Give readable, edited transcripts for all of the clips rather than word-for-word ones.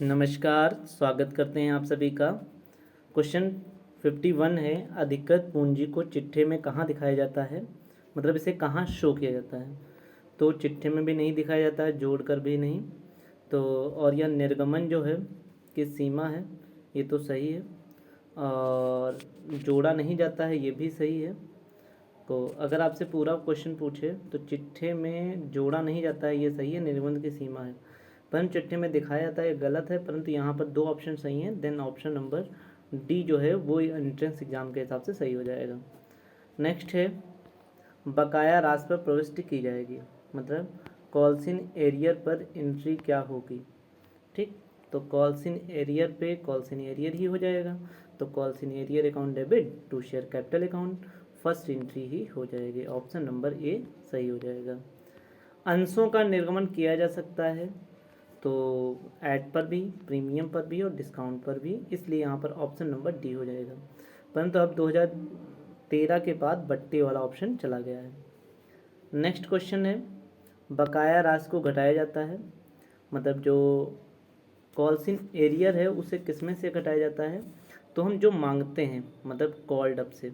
नमस्कार, स्वागत करते हैं आप सभी का। क्वेश्चन 51 है, अधिकृत पूंजी को चिट्ठे में कहाँ दिखाया जाता है, मतलब इसे कहाँ शो किया जाता है। तो चिट्ठे में भी नहीं दिखाया जाता है, जोड़कर भी नहीं। तो और यह निर्गमन जो है की सीमा है, ये तो सही है। और जोड़ा नहीं जाता है, ये भी सही है। तो अगर आपसे पूरा क्वेश्चन पूछे तो चिट्ठे में जोड़ा नहीं जाता है, ये सही है, निर्गमन की सीमा है। परंतु चिट्ठे में दिखाया जाता है, ये गलत है। परंतु यहाँ पर दो ऑप्शन सही हैं, देन ऑप्शन नंबर डी जो है वो एंट्रेंस एग्जाम के हिसाब से सही हो जाएगा। नेक्स्ट है, बकाया राशि पर प्रविष्टि की जाएगी, मतलब कॉल्सिन एरियर पर एंट्री क्या होगी। ठीक, तो कॉल्सिन एरियर पे कॉल्सिन एरियर ही हो जाएगा। तो calls in arrear account debit to share capital account, first entry ही हो जाएगी। ऑप्शन नंबर ए सही हो जाएगा। अंशों का निर्गमन किया जा सकता है, तो ऐड पर भी, प्रीमियम पर भी और डिस्काउंट पर भी, इसलिए यहाँ पर ऑप्शन नंबर डी हो जाएगा। परंतु अब 2013 के बाद बट्टे वाला ऑप्शन चला गया है। नेक्स्ट क्वेश्चन है, बकाया राशि को घटाया जाता है, मतलब जो कॉल्सिन एरियर है उसे किसमें से घटाया जाता है, तो हम जो मांगते हैं मतलब कॉल्ड अप से,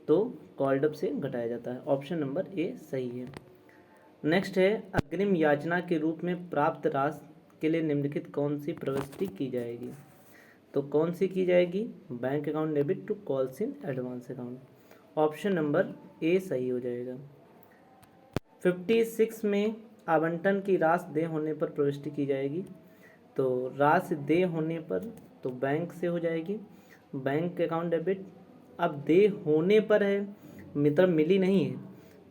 तो कॉल्ड अप से घटाया जाता है। ऑप्शन नंबर ए सही है। नेक्स्ट है, अग्रिम याचना के रूप में प्राप्त राशि के लिए निम्नलिखित कौन सी प्रविष्टि की जाएगी। तो कौन सी की जाएगी, bank account debit to calls in advance account. Option number A सही हो जाएगा। 56 में आवंटन की राशि देय होने पर प्रविष्टि की जाएगी, तो राशि देय होने पर तो बैंक से हो जाएगी, बैंक अकाउंट डेबिट। अब देय होने पर है, मतलब मिली नहीं है,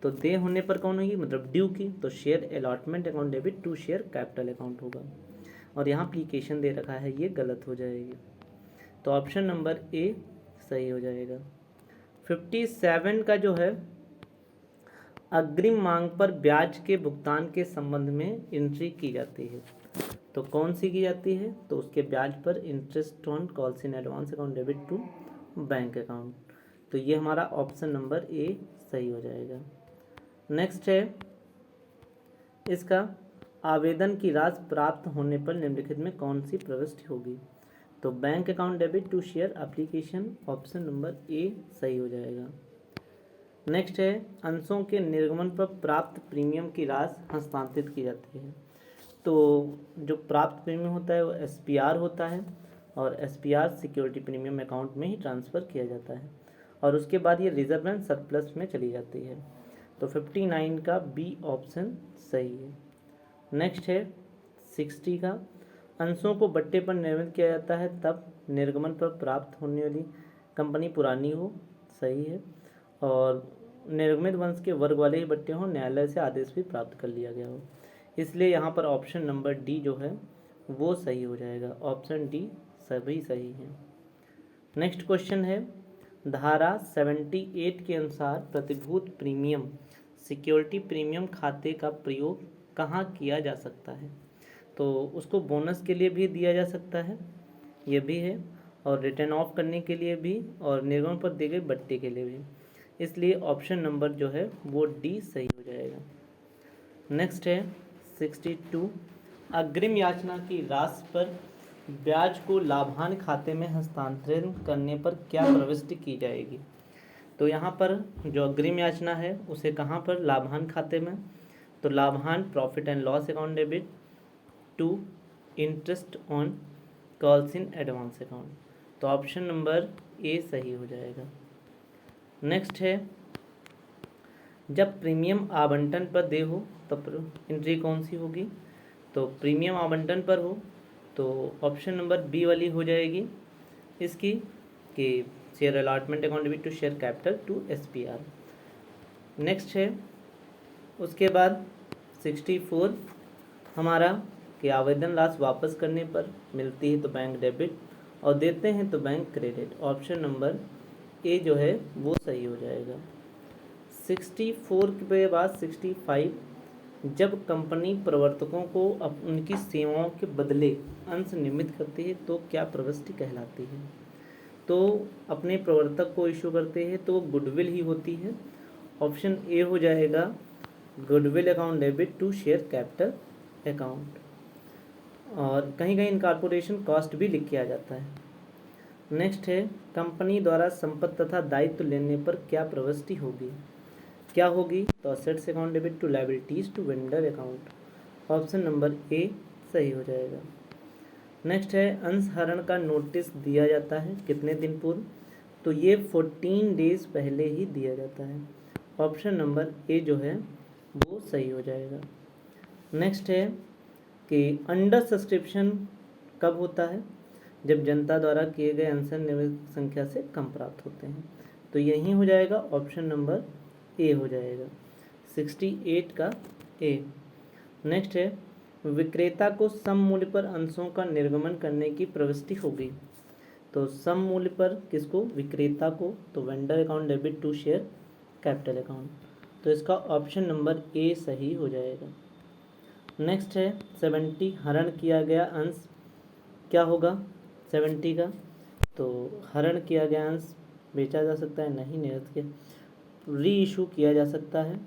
तो देय होने पर कौन होगी, मतलब ड्यू की, तो share allotment account debit to share capital account होगा। और यहाँ एप्लीकेशन दे रखा है, ये गलत हो जाएगी। तो ऑप्शन नंबर ए सही हो जाएगा। 57 का जो है, अग्रिम मांग पर ब्याज के भुगतान के संबंध में एंट्री की जाती है, तो कौन सी की जाती है, तो उसके ब्याज पर interest on calls in advance account debit to bank account. तो ये हमारा ऑप्शन नंबर ए सही हो जाएगा। नेक्स्ट है, इसका आवेदन की राशि प्राप्त होने पर निम्नलिखित में कौन सी प्रविष्टि होगी, तो bank account debit to share application. Option number A सही हो जाएगा। नेक्स्ट है, अंशों के निर्गमन पर प्राप्त प्रीमियम की राशि हस्तांतरित की जाती है, तो जो प्राप्त प्रीमियम होता है वो एसपीआर होता है, और एसपीआर सिक्योरिटी प्रीमियम अकाउंट में ही ट्रांसफ़र किया जाता है, और उसके बाद ये रिजर्व एंड सरप्लस में चली जाती है। तो 59 का बी ऑप्शन सही है। नेक्स्ट है 60 का, अंशों को बट्टे पर निर्मित किया जाता है तब निर्गमन पर प्राप्त होने वाली कंपनी पुरानी हो, सही है, और निर्गमित वंश के वर्ग वाले ही बट्टे हों, न्यायालय से आदेश भी प्राप्त कर लिया गया हो, इसलिए यहाँ पर ऑप्शन नंबर डी जो है वो सही हो जाएगा। ऑप्शन डी सभी सही हैं। नेक्स्ट क्वेश्चन है, धारा 78 के अनुसार प्रतिभूत प्रीमियम सिक्योरिटी प्रीमियम खाते का प्रयोग कहाँ किया जा सकता है, तो उसको बोनस के लिए भी दिया जा सकता है, ये भी है, और रिटर्न ऑफ करने के लिए भी, और निर्गमन पर दिए गए बट्टे के लिए भी, इसलिए ऑप्शन नंबर जो है वो डी सही हो जाएगा। नेक्स्ट है 62, अग्रिम याचना की राशि पर ब्याज को लाभांश खाते में हस्तांतरण करने पर क्या प्रविष्टि की जाएगी, तो यहाँ पर जो अग्रिम याचना है उसे कहाँ पर, लाभांश खाते में, तो लाभांश profit and loss account debit to interest on calls in advance account. तो ऑप्शन नंबर ए सही हो जाएगा। नेक्स्ट है, जब प्रीमियम आवंटन पर दे हो तब एंट्री कौन सी होगी, तो प्रीमियम आवंटन पर हो तो ऑप्शन नंबर बी वाली हो जाएगी इसकी, कि share allotment account debit to share capital to SPR. Next है, उसके बाद 64 हमारा कि आवेदन राशि वापस करने पर मिलती है तो बैंक डेबिट, और देते हैं तो bank credit. Option number A जो है वो सही हो जाएगा। 64 के बाद 65, जब कंपनी प्रवर्तकों को उनकी सेवाओं के बदले अंश निर्मित करती है तो क्या प्रविष्टि कहलाती है, तो अपने प्रवर्तक को इशू करते हैं तो गुडविल ही होती है। ऑप्शन ए हो जाएगा, goodwill account debit to share capital account. और कहीं कहीं इनकॉर्पोरेशन कॉस्ट भी लिख के आ जाता है। नेक्स्ट है कंपनी द्वारा संपत्ति तथा दायित्व लेने पर क्या प्रविष्टि होगी, क्या होगी, तो assets account debit to liabilities to vendor account. Option number A सही हो जाएगा। नेक्स्ट है अंशहरण का नोटिस दिया जाता है कितने दिन पूर्व, तो ये 14 डेज पहले ही दिया जाता है। ऑप्शन नंबर ए जो है वो सही हो जाएगा। नेक्स्ट है कि अंडर सब्सक्रिप्शन कब होता है, जब जनता द्वारा किए गए अंशदान निवेश संख्या से कम प्राप्त होते हैं, तो यही हो जाएगा ऑप्शन नंबर ए हो जाएगा 68 का ए। नेक्स्ट है विक्रेता को सम मूल्य पर अंशों का निर्गमन करने की प्रविष्टि होगी, तो सम मूल्य पर किसको, विक्रेता को, तो vendor account debit to share capital account, तो इसका ऑप्शन नंबर ए सही हो जाएगा। नेक्स्ट है 70 हरण किया गया अंश क्या होगा 70 का, तो हरण किया गया अंश बेचा जा सकता है, नहीं निरस्त किया, री इशू किया जा सकता है,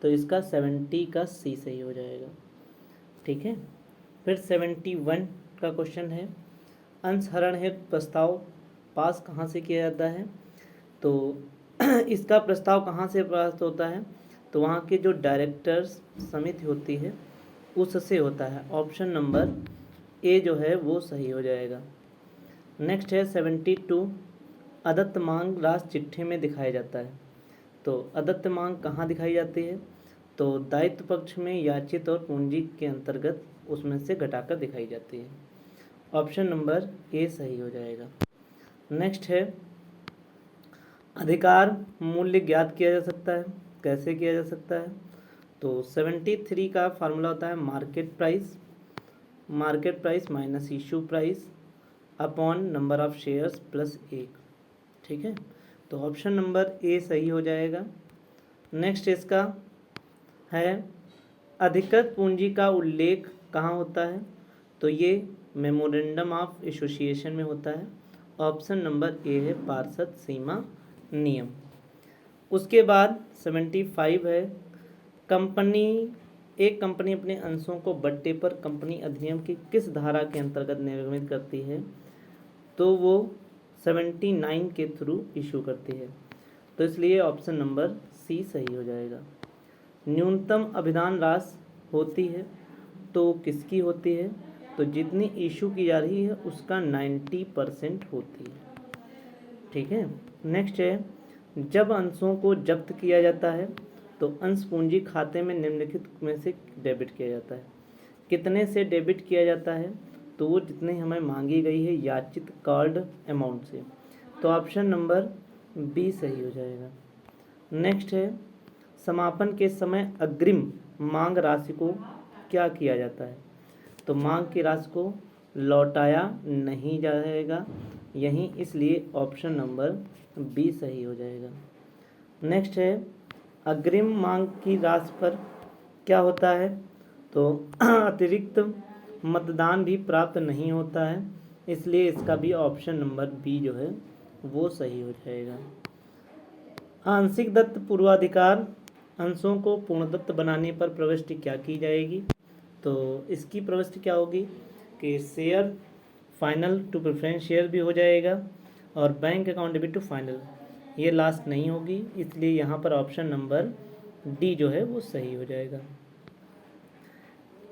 तो इसका 70 का सी सही हो जाएगा। ठीक है, फिर 71 का क्वेश्चन है अंशहरण हेतु प्रस्ताव पास कहाँ से किया जाता है, तो इसका प्रस्ताव कहाँ से प्राप्त होता है, तो वहाँ के जो डायरेक्टर्स समिति होती है उससे होता है। ऑप्शन नंबर ए जो है वो सही हो जाएगा। नेक्स्ट है 72 अदत्त मांग राशि चिट्ठी में दिखाया जाता है, तो अदत्त मांग कहाँ दिखाई जाती है, तो दायित्व पक्ष में याचित और पूंजी के अंतर्गत उसमें से घटाकर दिखाई जाती है। ऑप्शन नंबर ए सही हो जाएगा। नेक्स्ट है अधिकार मूल्य ज्ञात किया जा सकता है, कैसे किया जा सकता है, तो 73 का फार्मूला होता है market price minus issue price upon number of shares plus 1। ठीक है, तो ऑप्शन नंबर ए सही हो जाएगा। नेक्स्ट इसका है अधिकृत पूंजी का उल्लेख कहाँ होता है, तो ये मेमोरेंडम ऑफ एसोसिएशन में होता है। ऑप्शन नंबर ए है पार्षद सीमा नियम। उसके बाद 75 है एक कंपनी अपने अंशों को बट्टे पर कंपनी अधिनियम की किस धारा के अंतर्गत निर्गमित करती है, तो वो 79 के थ्रू इशू करती है, तो इसलिए ऑप्शन नंबर सी सही हो जाएगा। न्यूनतम अभिधान राशि होती है तो किसकी होती है, तो जितनी इशू की जा रही है उसका 90% होती है। ठीक है, नेक्स्ट है जब अंशों को जब्त किया जाता है तो अंश पूंजी खाते में निम्नलिखित में से डेबिट किया जाता है, कितने से डेबिट किया जाता है, तो वो जितनी हमें मांगी गई है याचित कॉल्ड अमाउंट से, तो ऑप्शन नंबर बी सही हो जाएगा। नेक्स्ट है समापन के समय अग्रिम मांग राशि को क्या किया जाता है, तो मांग की राशि को लौटाया नहीं जाएगा, यहीं इसलिए ऑप्शन नंबर बी सही हो जाएगा। नेक्स्ट है अग्रिम मांग की राशि पर क्या होता है, तो अतिरिक्त मतदान भी प्राप्त नहीं होता है, इसलिए इसका भी ऑप्शन नंबर बी जो है वो सही हो जाएगा। आंशिक दत्त पूर्वाधिकार अंशों को पूर्णदत्त बनाने पर प्रविष्टि क्या की जाएगी, तो इसकी प्रविष्टि क्या होगी कि share final to preference share भी हो जाएगा और bank account debit to final, ये लास्ट नहीं होगी, इसलिए यहाँ पर ऑप्शन नंबर डी जो है वो सही हो जाएगा।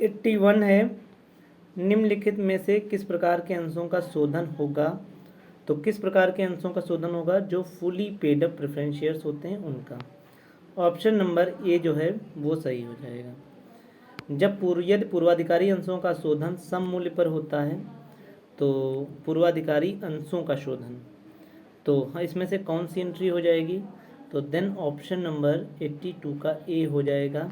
81 है निम्नलिखित में से किस प्रकार के अंशों का शोधन होगा, तो किस प्रकार के अंशों का शोधन होगा, जो fully paid up preference shares होते हैं उनका। ऑप्शन नंबर ए जो है वो सही हो जाएगा। यदि पूर्वाधिकारी अंशों का शोधन सम मूल्य पर होता है, तो पूर्वाधिकारी अंशों का शोधन, तो इसमें से कौन सी एंट्री हो जाएगी, तो देन ऑप्शन नंबर 82 का ए हो जाएगा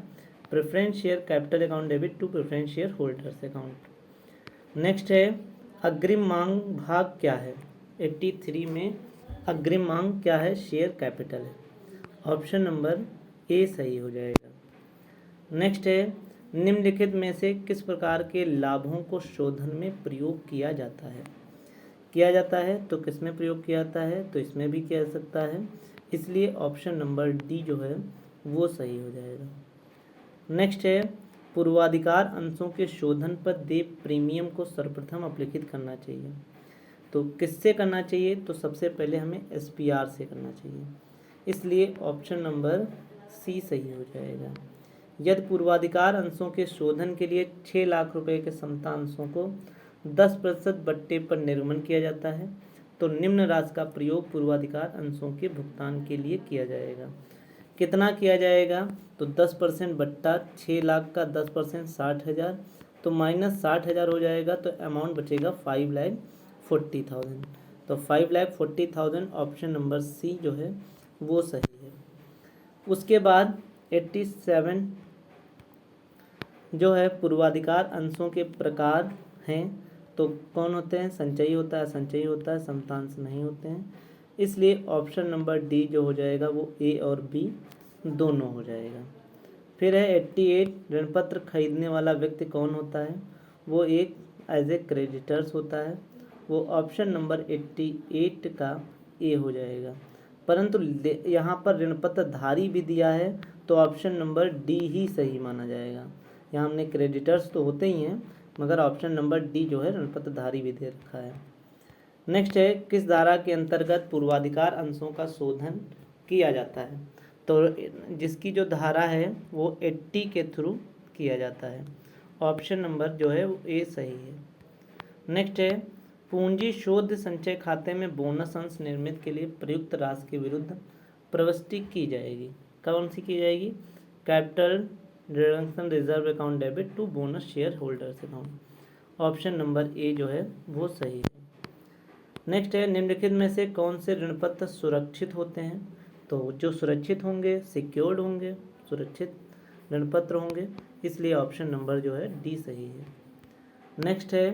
preference share capital account debit to preference share holders account. Next है अग्रिम मांग भाग क्या है, 83 में अग्रिम मांग क्या है, शेयर कैपिटल है, ऑप्शन नंबर ए सही हो जाएगा। नेक्स्ट है निम्नलिखित में से किस प्रकार के लाभों को शोधन में प्रयोग किया जाता है, तो किस में प्रयोग किया जाता है, तो इसमें भी किया जा सकता है, इसलिए ऑप्शन नंबर डी जो है वो सही हो जाएगा। नेक्स्ट है पूर्वाधिकार अंशों के शोधन पर देय प्रीमियम को सर्वप्रथम अपलिखित करना चाहिए। तो किससे करना चाहिए? तो सबसे पहले हमें SPR से करना चाहिए, इसलिए ऑप्शन नंबर सी सही हो जाएगा। यदि पूर्वाधिकार अंशों के शोधन के लिए 6 लाख रुपए के समता अंशों को 10% बट्टे पर निर्गमन किया जाता है तो निम्न राशि का प्रयोग पूर्वाधिकार अंशों के भुगतान के लिए किया जाएगा। कितना किया जाएगा? तो 10% बट्टा 6 लाख का 10% 60,000, तो माइनस 60,000 हो जाएगा, तो अमाउंट बचेगा 5,40,000। तो 5,40,000 ऑप्शन नंबर सी जो है वो सही है। उसके बाद 87 जो है पूर्वाधिकार अंशों के प्रकार हैं, तो कौन होते हैं? संचयी होता है, असंचयी होता है, समतांश नहीं होते हैं, इसलिए ऑप्शन नंबर डी जो हो जाएगा वो ए और बी दोनों हो जाएगा। फिर है 88 ऋणपत्र खरीदने वाला व्यक्ति कौन होता है? वो एक एज ए क्रेडिटर्स होता है, वो ऑप्शन नंबर 88 का ए हो जाएगा। परंतु यहाँ पर ऋणपत्र धारी भी दिया है तो ऑप्शन नंबर डी ही सही माना जाएगा। यहाँ हमने क्रेडिटर्स तो होते ही हैं मगर ऑप्शन नंबर डी जो है ऋणपत्र धारी भी दे रखा है। नेक्स्ट है किस धारा के अंतर्गत पूर्वाधिकार अंशों का शोधन किया जाता है? तो जिसकी जो धारा है वो 80 के थ्रू किया जाता है, ऑप्शन नंबर जो है वो ए सही है। नेक्स्ट है पूंजी शोध संचय खाते में बोनस अंश निर्मित के लिए प्रयुक्त राशि के विरुद्ध प्रविष्टि की जाएगी। कौन सी की जाएगी? Capital reduction reserve account debit to bonus share holders account, option number A जो है वो सही है। नेक्स्ट है निम्नलिखित में से कौन से ऋणपत्र सुरक्षित होते हैं? तो जो सुरक्षित होंगे, सिक्योर्ड होंगे, सुरक्षित ऋणपत्र होंगे, इसलिए ऑप्शन नंबर जो है डी सही है। नेक्स्ट है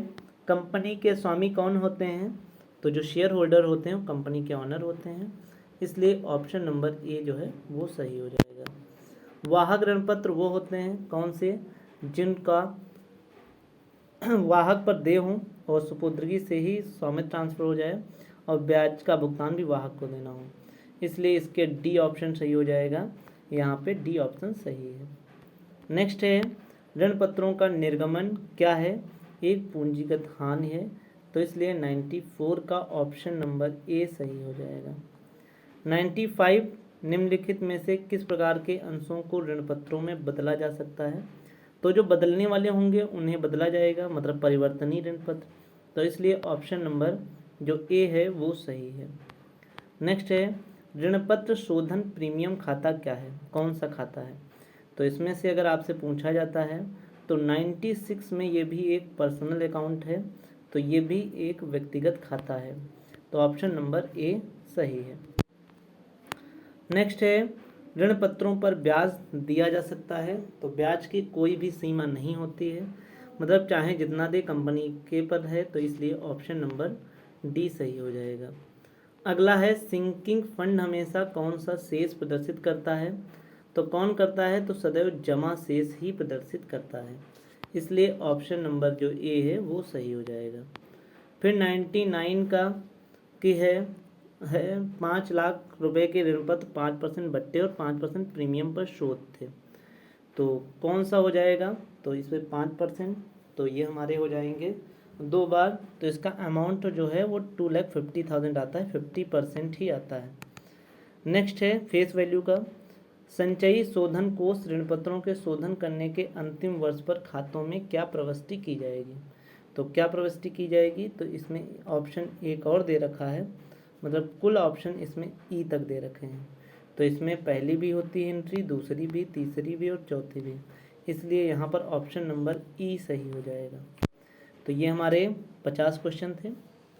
कंपनी के स्वामी कौन होते हैं? तो जो शेयर होल्डर होते हैं वो कंपनी के ऑनर होते हैं, इसलिए ऑप्शन नंबर ए जो है वो सही हो जाएगा। वाहक ऋणपत्र वो होते हैं कौन से? जिनका वाहक पर देय हो और सुपुर्दगी से ही स्वामित्व ट्रांसफर हो जाए और ब्याज का भुगतान भी वाहक को देना हो, इसलिए इसके डी ऑप्शन सही हो जाएगा। यहाँ पे डी ऑप्शन सही है। नेक्स्ट है ऋणपत्रों का निर्गमन क्या है? एक पूंजीगत हानि है, तो इसलिए 94 का ऑप्शन नंबर ए सही हो जाएगा। 95 निम्नलिखित में से किस प्रकार के अंशों को ऋणपत्रों में बदला जा सकता है? तो जो बदलने वाले होंगे उन्हें बदला जाएगा, मतलब परिवर्तनीय ऋणपत्र, तो इसलिए ऑप्शन नंबर जो ए है वो सही है। नेक्स्ट है ऋणपत्र शोधन प्रीमियम खाता क्या है? कौन सा खाता है? तो इसमें से अगर आपसे पूछा जाता है तो 96 में ये भी एक पर्सनल अकाउंट है, तो ये भी एक व्यक्तिगत खाता है, तो ऑप्शन नंबर ए सही है। नेक्स्ट है ऋणपत्रों पर ब्याज दिया जा सकता है, तो ब्याज की कोई भी सीमा नहीं होती है, मतलब चाहे जितना दे कंपनी के पर है, तो इसलिए ऑप्शन नंबर डी सही हो जाएगा। अगला है सिंकिंग फंड हमेशा कौन सा शेष प्रदर्शित करता है? तो कौन करता है? तो सदैव जमा शेष ही प्रदर्शित करता है, इसलिए ऑप्शन नंबर जो ए है वो सही हो जाएगा। फिर 99 का की है 5 लाख रुपए के ऋणपत्र 5% बट्टे और 5% प्रीमियम पर शोध थे, तो कौन सा हो जाएगा? तो इसमें 5%, तो ये हमारे हो जाएंगे 2 बार, तो इसका अमाउंट जो है वो 2,50,000 आता है, 50% ही आता है। नेक्स्ट है फेस वैल्यू का संचयी शोधन कोष ऋणपत्रों के शोधन करने के अंतिम वर्ष पर खातों में क्या प्रविष्टि की जाएगी? तो क्या प्रविष्टि की जाएगी? तो इसमें ऑप्शन एक और दे रखा है, मतलब कुल ऑप्शन इसमें ई तक दे रखे हैं, तो इसमें पहली भी होती है एंट्री, दूसरी भी, तीसरी भी और चौथी भी, इसलिए यहाँ पर ऑप्शन नंबर ई सही हो जाएगा। तो ये हमारे 50 क्वेश्चन थे।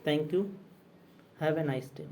Thank you, have a nice day.